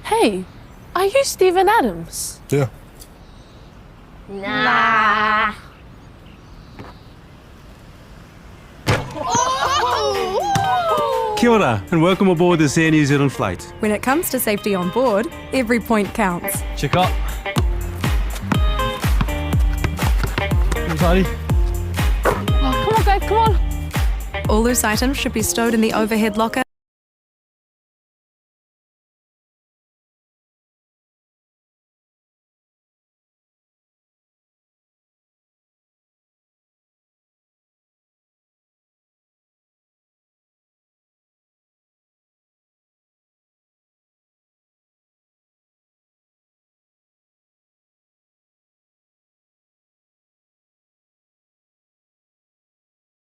Hey, are you Stephen Adams? Yeah. Nah. Kia ora, and welcome aboard this Air New Zealand flight. When it comes to safety on board, every point counts. Check up. Buddy. Oh, come on, babe, come on. All loose items should be stowed in the overhead locker